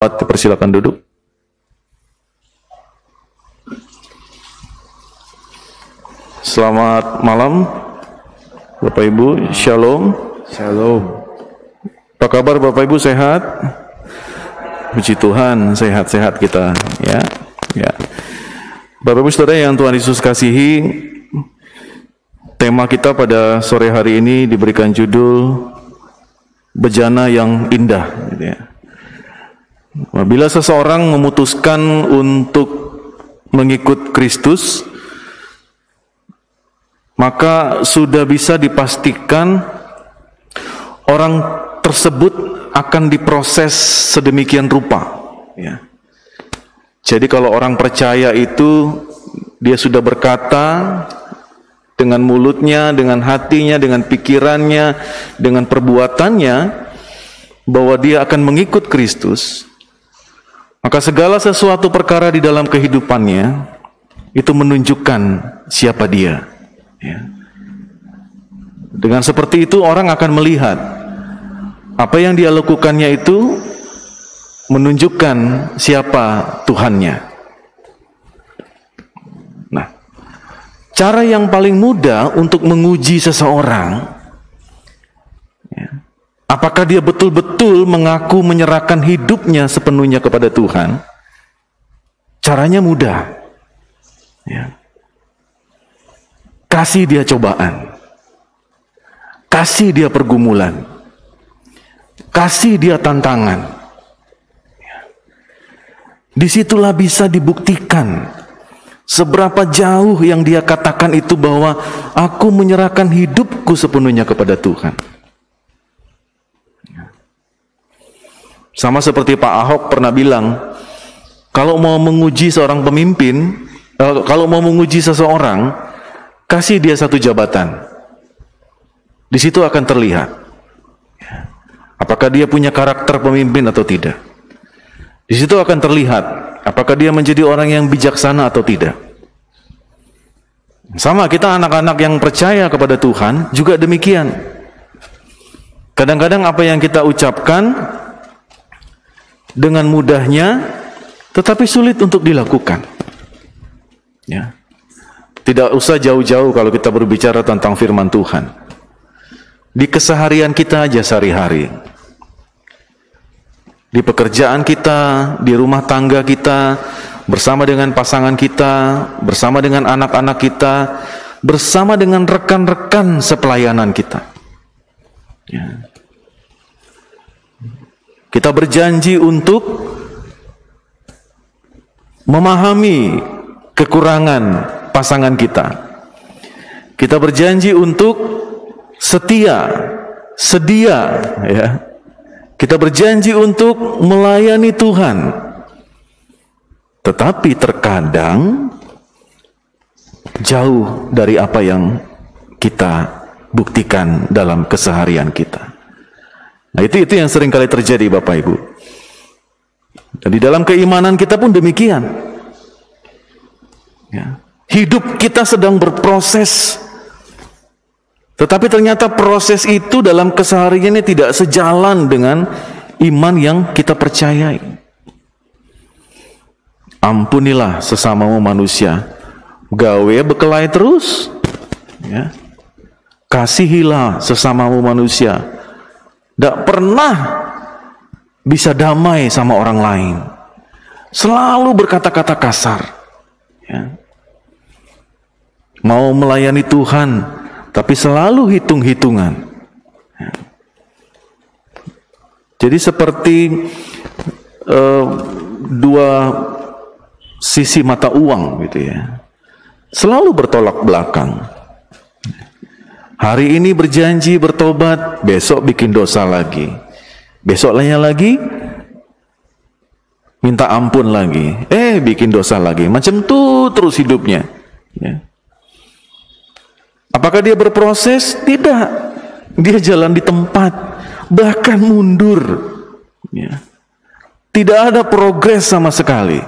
tempat, dipersilakan duduk. Selamat malam Bapak Ibu, Shalom. Shalom. Apa kabar Bapak Ibu, sehat? Puji Tuhan, sehat-sehat kita ya. Ya. Bapak Ibu Saudara yang Tuhan Yesus kasihi, tema kita pada sore hari ini diberikan judul Bejana yang Indah gitu ya. Bila seseorang memutuskan untuk mengikut Kristus, maka sudah bisa dipastikan orang tersebut akan diproses sedemikian rupa ya. Jadi kalau orang percaya itu, dia sudah berkata dengan mulutnya, dengan hatinya, dengan pikirannya, dengan perbuatannya bahwa dia akan mengikut Kristus, maka segala sesuatu perkara di dalam kehidupannya itu menunjukkan siapa dia ya. Dengan seperti itu orang akan melihat apa yang dia lakukannya itu menunjukkan siapa Tuhannya. Nah, cara yang paling mudah untuk menguji seseorang ya, apakah dia betul-betul mengaku menyerahkan hidupnya sepenuhnya kepada Tuhan, caranya mudah ya. Kasih dia cobaan, kasih dia pergumulan, kasih dia tantangan. Disitulah bisa dibuktikan seberapa jauh yang dia katakan itu bahwa aku menyerahkan hidupku sepenuhnya kepada Tuhan. Sama seperti Pak Ahok pernah bilang, kalau mau menguji seorang pemimpin, kalau mau menguji seseorang, kasih dia satu jabatan. Di situ akan terlihat apakah dia punya karakter pemimpin atau tidak. Di situ akan terlihat apakah dia menjadi orang yang bijaksana atau tidak. Sama kita anak-anak yang percaya kepada Tuhan juga demikian. Kadang-kadang apa yang kita ucapkan dengan mudahnya tetapi sulit untuk dilakukan. Ya. Tidak usah jauh-jauh kalau kita berbicara tentang firman Tuhan. Di keseharian kita aja sehari-hari. Di pekerjaan kita, di rumah tangga kita, bersama dengan pasangan kita, bersama dengan anak-anak kita, bersama dengan rekan-rekan sepelayanan kita. Ya. Kita berjanji untuk memahami kekurangan pasangan kita. Kita berjanji untuk setia, ya. Kita berjanji untuk melayani Tuhan. Tetapi terkadang jauh dari apa yang kita buktikan dalam keseharian kita. Nah, itu yang sering kali terjadi Bapak Ibu. Dan di dalam keimanan kita pun demikian. Ya. Hidup kita sedang berproses. Tetapi ternyata proses itu dalam kesehariannya tidak sejalan dengan iman yang kita percayai. Ampunilah sesamamu manusia, gawe bekelai terus. Ya. Kasihilah sesamamu manusia. Tidak pernah bisa damai sama orang lain. Selalu berkata-kata kasar. Ya. Mau melayani Tuhan, tapi selalu hitung-hitungan. Jadi seperti dua sisi mata uang gitu ya. Selalu bertolak belakang. Hari ini berjanji bertobat, besok bikin dosa lagi. Besoknya lagi minta ampun lagi. Bikin dosa lagi. Macam itu terus hidupnya. Ya. Apakah dia berproses? Tidak. Dia jalan di tempat, bahkan mundur. Ya. Tidak ada progres sama sekali.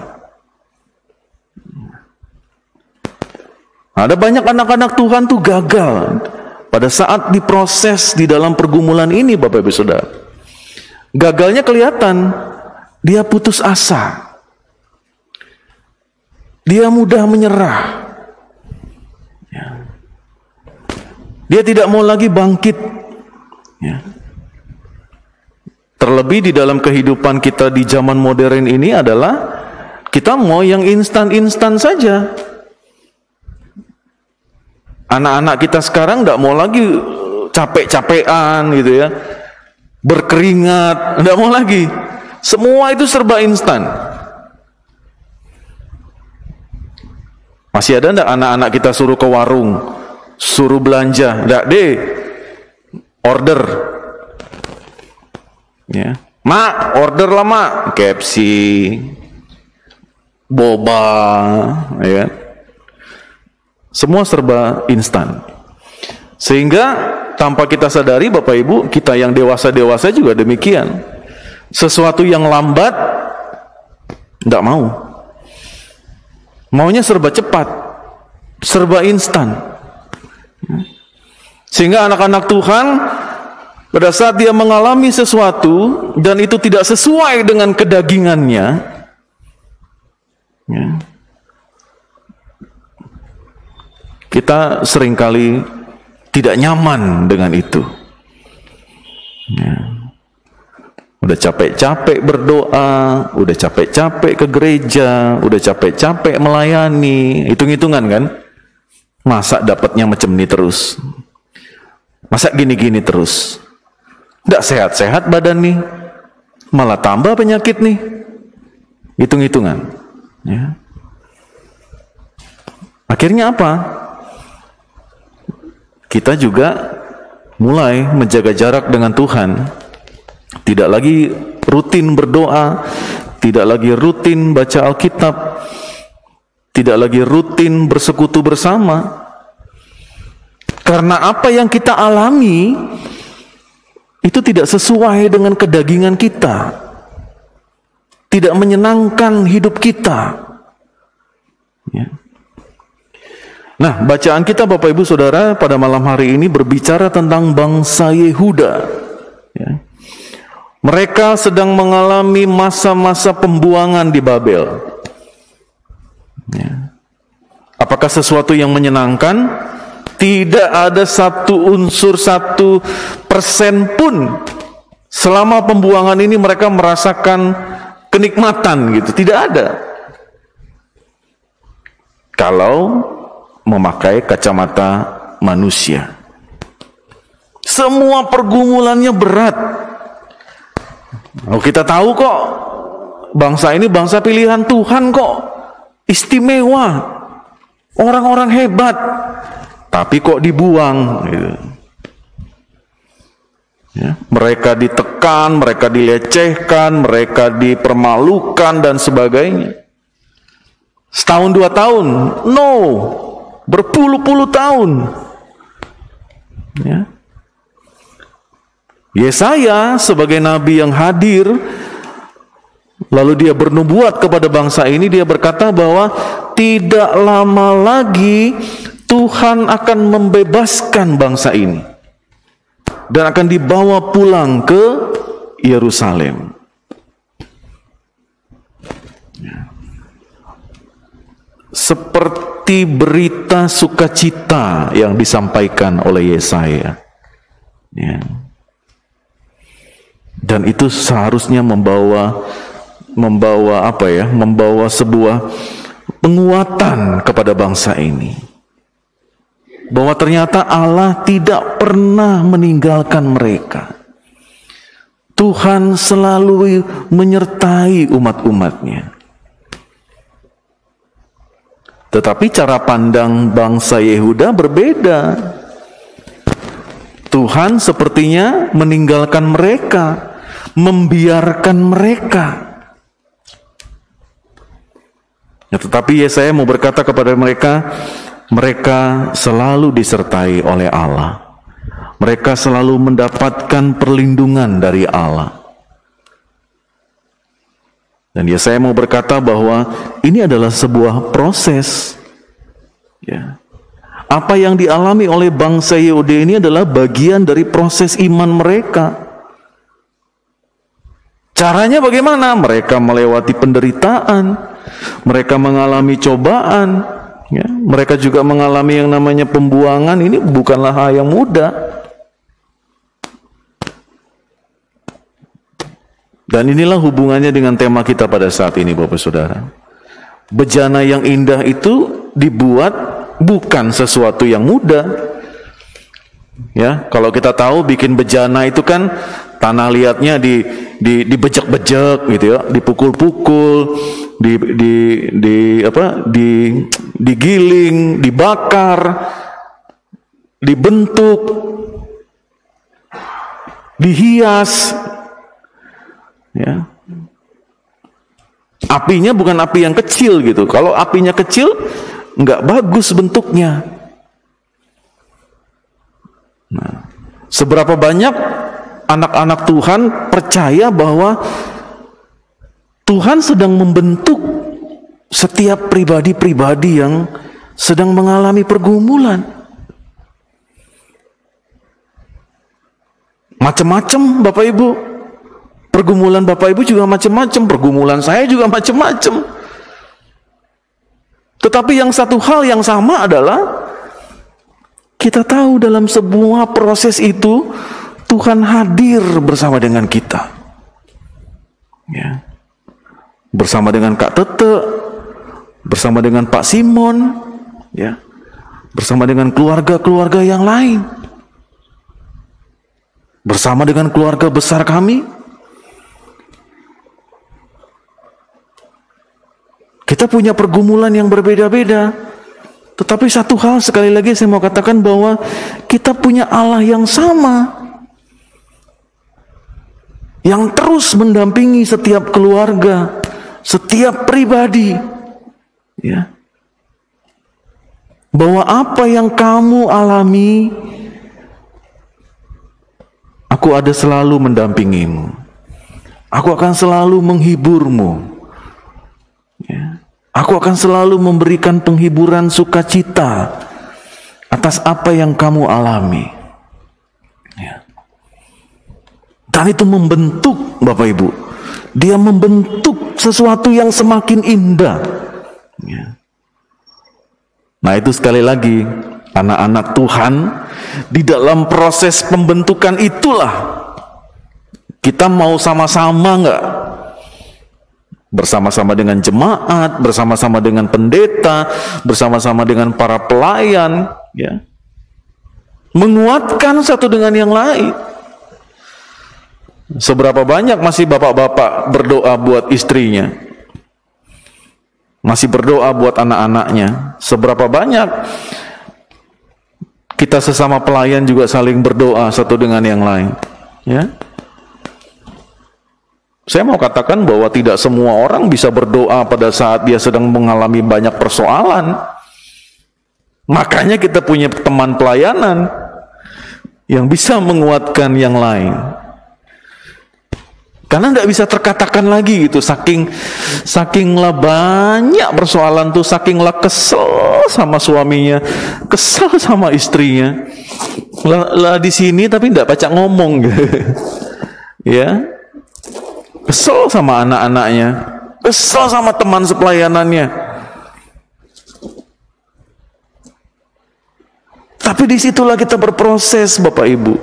Ada banyak anak-anak Tuhan tuh gagal pada saat diproses di dalam pergumulan ini, Bapak Ibu Saudara. Gagalnya kelihatan dia putus asa, dia mudah menyerah, dia tidak mau lagi bangkit. Terlebih di dalam kehidupan kita di zaman modern ini adalah kita mau yang instan-instan saja. Anak-anak kita sekarang nggak mau lagi capek-capean gitu ya, berkeringat, nggak mau lagi. Semua itu serba instan. Masih ada nggak anak-anak kita suruh ke warung, suruh belanja, nggak deh, order, ya, mak order lah mak, KFC, boba, ya. Semua serba instan. Sehingga tanpa kita sadari Bapak Ibu, kita yang dewasa-dewasa juga demikian. Sesuatu yang lambat tidak mau. Maunya serba cepat, serba instan. Sehingga anak-anak Tuhan pada saat dia mengalami sesuatu dan itu tidak sesuai dengan kedagingannya, ya, kita seringkali tidak nyaman dengan itu. Ya. Udah capek-capek berdoa, udah capek-capek ke gereja, udah capek-capek melayani, hitung-hitungan kan? Masa dapatnya macam ini terus? Masa gini-gini terus? Nggak sehat-sehat badan nih, malah tambah penyakit nih. Hitung-hitungan. Ya. Akhirnya apa? Kita juga mulai menjaga jarak dengan Tuhan. Tidak lagi rutin berdoa, tidak lagi rutin baca Alkitab, tidak lagi rutin bersekutu bersama. Karena apa yang kita alami itu tidak sesuai dengan kedagingan kita, tidak menyenangkan hidup kita. Ya. Nah, bacaan kita Bapak Ibu Saudara pada malam hari ini berbicara tentang bangsa Yehuda. Ya. Mereka sedang mengalami masa-masa pembuangan di Babel. Ya. Apakah sesuatu yang menyenangkan? Tidak ada satu unsur, 1% pun selama pembuangan ini mereka merasakan kenikmatan gitu. Tidak ada. Kalau memakai kacamata manusia, semua pergumulannya berat. Oh, kita tahu kok bangsa ini bangsa pilihan Tuhan kok, istimewa, orang-orang hebat, tapi kok dibuang gitu. Ya, mereka ditekan, mereka dilecehkan, mereka dipermalukan dan sebagainya. Setahun 2 tahun, no, berpuluh-puluh tahun. Ya. Yesaya sebagai nabi yang hadir, lalu dia bernubuat kepada bangsa ini, dia berkata bahwa tidak lama lagi Tuhan akan membebaskan bangsa ini dan akan dibawa pulang ke Yerusalem. Seperti berita sukacita yang disampaikan oleh Yesaya, ya. Dan itu seharusnya membawa apa ya? Membawa sebuah penguatan kepada bangsa ini, bahwa ternyata Allah tidak pernah meninggalkan mereka. Tuhan selalu menyertai umat-umatnya. Tetapi cara pandang bangsa Yehuda berbeda. Tuhan sepertinya meninggalkan mereka, membiarkan mereka. Ya, tetapi Yesaya mau berkata kepada mereka, mereka selalu disertai oleh Allah. Mereka selalu mendapatkan perlindungan dari Allah. Dan Yesaya mau berkata bahwa ini adalah sebuah proses. Ya. Apa yang dialami oleh bangsa Yehuda ini adalah bagian dari proses iman mereka. Caranya bagaimana? Mereka melewati penderitaan, mereka mengalami cobaan, ya. Mereka juga mengalami yang namanya pembuangan. Ini bukanlah hal yang mudah. Dan inilah hubungannya dengan tema kita pada saat ini, Bapak Saudara. Bejana yang indah itu dibuat bukan sesuatu yang mudah. Ya, kalau kita tahu bikin bejana itu kan tanah liatnya dibejek-bejek gitu ya, dipukul-pukul, digiling, dibakar, dibentuk, dihias. Ya. Apinya bukan api yang kecil gitu. Kalau apinya kecil nggak bagus bentuknya. Nah, seberapa banyak anak-anak Tuhan percaya bahwa Tuhan sedang membentuk setiap pribadi-pribadi yang sedang mengalami pergumulan. Macam-macam Bapak Ibu. Pergumulan Bapak Ibu juga macam-macam, pergumulan saya juga macam-macam. Tetapi yang satu hal yang sama adalah kita tahu dalam sebuah proses itu Tuhan hadir bersama dengan kita. Ya. Bersama dengan Kak Tete, bersama dengan Pak Simon, ya. Bersama dengan keluarga-keluarga yang lain. Bersama dengan keluarga besar kami. Kita punya pergumulan yang berbeda-beda. Tetapi satu hal sekali lagi saya mau katakan bahwa kita punya Allah yang sama. Yang terus mendampingi setiap keluarga, setiap pribadi. Ya. Bahwa apa yang kamu alami, aku ada selalu mendampingimu. Aku akan selalu menghiburmu. Ya. Aku akan selalu memberikan penghiburan sukacita atas apa yang kamu alami. Ya. Dan itu membentuk Bapak Ibu. Dia membentuk sesuatu yang semakin indah. Ya. Nah itu sekali lagi, anak-anak Tuhan, di dalam proses pembentukan itulah kita mau sama-sama enggak? Bersama-sama dengan jemaat, bersama-sama dengan pendeta, bersama-sama dengan para pelayan, ya, menguatkan satu dengan yang lain. Seberapa banyak masih bapak-bapak berdoa buat istrinya, masih berdoa buat anak-anaknya. Seberapa banyak kita sesama pelayan juga saling berdoa satu dengan yang lain, ya. Saya mau katakan bahwa tidak semua orang bisa berdoa pada saat dia sedang mengalami banyak persoalan. Makanya kita punya teman pelayanan yang bisa menguatkan yang lain. Karena tidak bisa terkatakan lagi gitu, sakinglah banyak persoalan tuh, sakinglah kesel sama suaminya, kesel sama istrinya. Lah di sini tapi tidak pacak ngomong gitu. Ya. Kesel sama anak-anaknya, kesel sama teman sepelayanannya. Tapi disitulah kita berproses Bapak Ibu.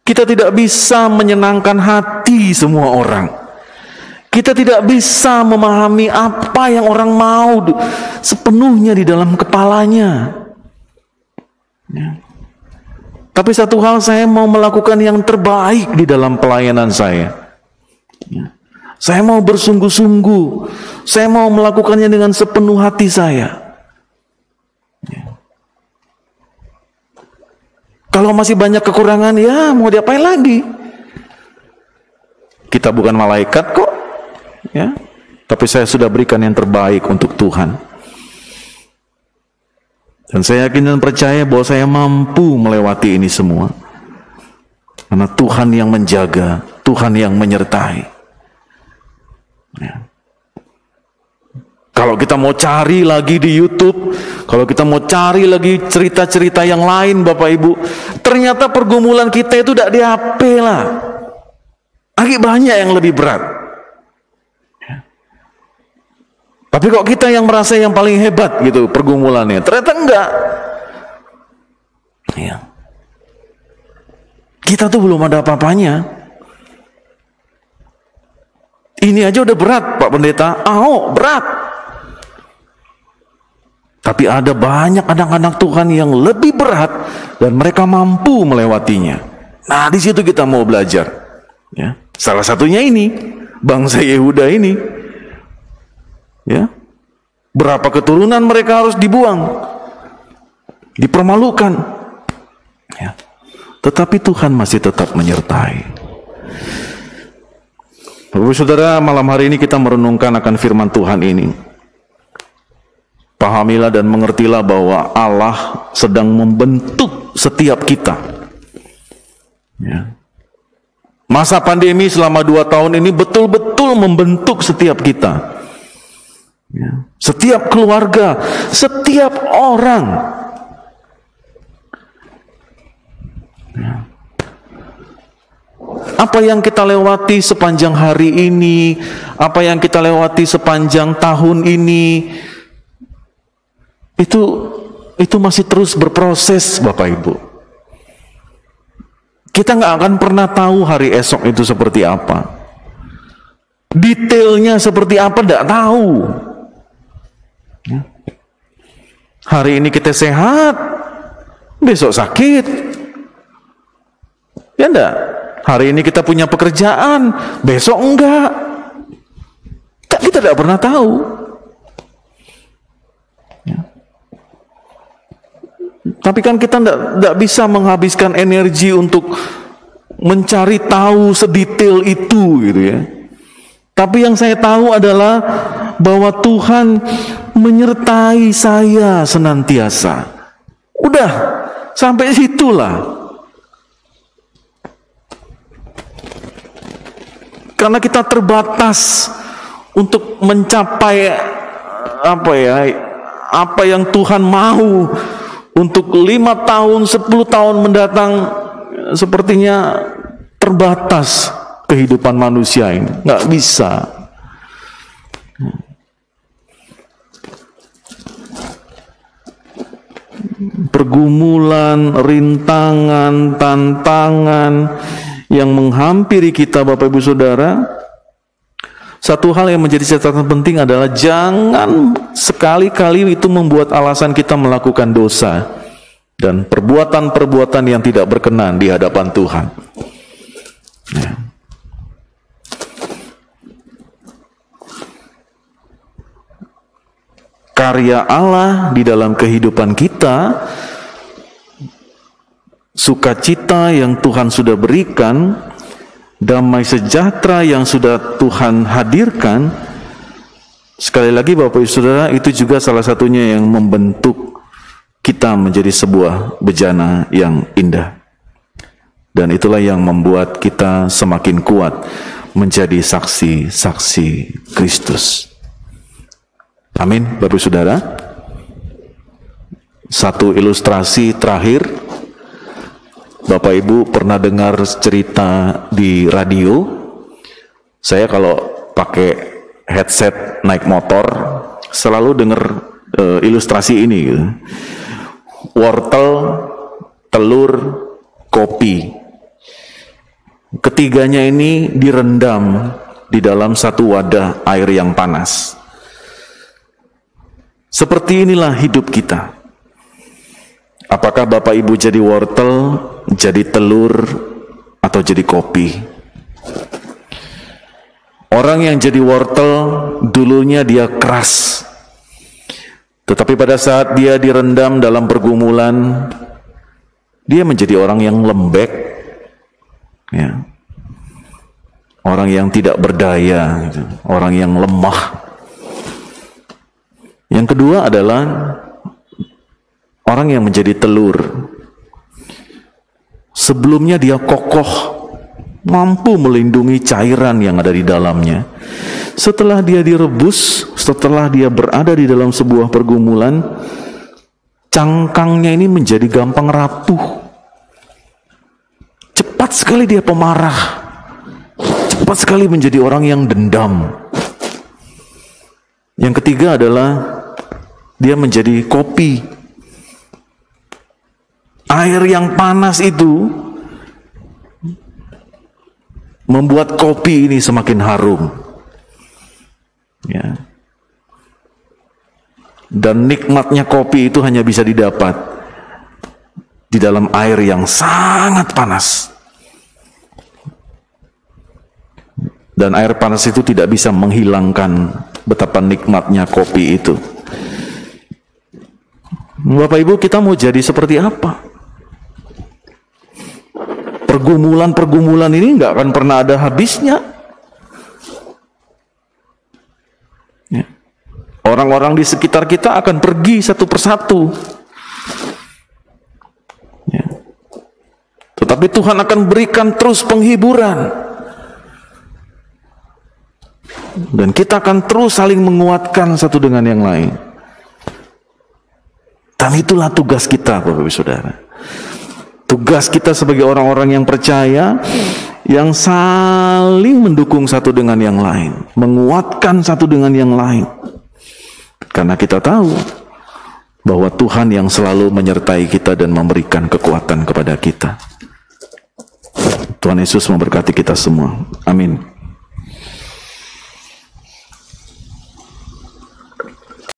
Kita tidak bisa menyenangkan hati semua orang. Kita tidak bisa memahami apa yang orang mau sepenuhnya di dalam kepalanya. Ya. Tapi satu hal, saya mau melakukan yang terbaik di dalam pelayanan saya. Ya. Saya mau bersungguh-sungguh. Saya mau melakukannya dengan sepenuh hati saya. Ya. Kalau masih banyak kekurangan, ya mau diapain lagi? Kita bukan malaikat kok, ya. Tapi saya sudah berikan yang terbaik untuk Tuhan. Dan saya yakin dan percaya bahwa saya mampu melewati ini semua. Karena Tuhan yang menjaga, Tuhan yang menyertai. Ya. Kalau kita mau cari lagi di YouTube, kalau kita mau cari lagi cerita-cerita yang lain Bapak Ibu, ternyata pergumulan kita itu tidak di HP lah. Lagi banyak yang lebih berat. Tapi kok kita yang merasa yang paling hebat gitu pergumulannya, ternyata enggak. Ya. Kita tuh belum ada apa-apanya. Ini aja udah berat, Pak Pendeta. Berat. Tapi ada banyak anak-anak Tuhan yang lebih berat dan mereka mampu melewatinya. Nah, di situ kita mau belajar. Ya. Salah satunya ini, bangsa Yehuda ini. Ya. Berapa keturunan mereka harus dibuang, dipermalukan. Ya. Tetapi Tuhan masih tetap menyertai. Bapak Saudara, malam hari ini kita merenungkan akan firman Tuhan ini. Pahamilah dan mengertilah bahwa Allah sedang membentuk setiap kita. Ya. Masa pandemi selama 2 tahun ini betul-betul membentuk setiap kita. Ya. Setiap keluarga, setiap orang. Ya. Apa yang kita lewati sepanjang hari ini, apa yang kita lewati sepanjang tahun ini, itu masih terus berproses, Bapak Ibu. Kita nggak akan pernah tahu hari esok itu seperti apa. Detailnya seperti apa, nggak tahu. Hari ini kita sehat, besok sakit. Ya enggak? Hari ini kita punya pekerjaan, besok enggak. Kita tidak pernah tahu. Ya. Tapi kan kita tidak bisa menghabiskan energi untuk mencari tahu sedetail itu, gitu ya. Tapi yang saya tahu adalah bahwa Tuhan menyertai saya senantiasa. Udah, sampai situlah. Karena kita terbatas untuk mencapai apa yang Tuhan mau untuk 5 tahun, 10 tahun mendatang, sepertinya terbatas kehidupan manusia ini. Nggak bisa. Pergumulan, rintangan, tantangan yang menghampiri kita, Bapak Ibu Saudara, satu hal yang menjadi catatan penting adalah jangan sekali-kali itu membuat alasan kita melakukan dosa dan perbuatan-perbuatan yang tidak berkenan di hadapan Tuhan. Ya. Karya Allah di dalam kehidupan kita, sukacita yang Tuhan sudah berikan, damai sejahtera yang sudah Tuhan hadirkan, sekali lagi Bapak Ibu Saudara, itu juga salah satunya yang membentuk kita menjadi sebuah bejana yang indah. Dan itulah yang membuat kita semakin kuat menjadi saksi-saksi Kristus. Amin, Bapak Ibu Saudara. Satu ilustrasi terakhir. Bapak Ibu pernah dengar cerita di radio? Saya kalau pakai headset naik motor selalu dengar ilustrasi ini gitu. Wortel, telur, kopi. Ketiganya ini direndam di dalam satu wadah air yang panas. Seperti inilah hidup kita. Apakah Bapak Ibu jadi wortel, jadi telur, atau jadi kopi? Orang yang jadi wortel, dulunya dia keras. Tetapi pada saat dia direndam dalam pergumulan, dia menjadi orang yang lembek. Ya. Orang yang tidak berdaya, gitu. Orang yang lemah. Yang kedua adalah orang yang menjadi telur. Sebelumnya dia kokoh, mampu melindungi cairan yang ada di dalamnya. Setelah dia direbus, setelah dia berada di dalam sebuah pergumulan, cangkangnya ini menjadi gampang rapuh. Cepat sekali dia pemarah. cepat sekali menjadi orang yang dendam. Yang ketiga adalah dia menjadi kopi. Air yang panas itu membuat kopi ini semakin harum. Ya. Dan nikmatnya kopi itu hanya bisa didapat di dalam air yang sangat panas. Dan air panas itu tidak bisa menghilangkan betapa nikmatnya kopi itu. Bapak Ibu, kita mau jadi seperti apa? Pergumulan-pergumulan ini nggak akan pernah ada habisnya. Ya. Orang-orang di sekitar kita akan pergi satu persatu. Ya. Tetapi Tuhan akan berikan terus penghiburan. Dan kita akan terus saling menguatkan satu dengan yang lain. Dan itulah tugas kita, Bapak Ibu Saudara. Tugas kita sebagai orang-orang yang percaya, yang saling mendukung satu dengan yang lain, menguatkan satu dengan yang lain. Karena kita tahu bahwa Tuhan yang selalu menyertai kita dan memberikan kekuatan kepada kita. Tuhan Yesus memberkati kita semua. Amin.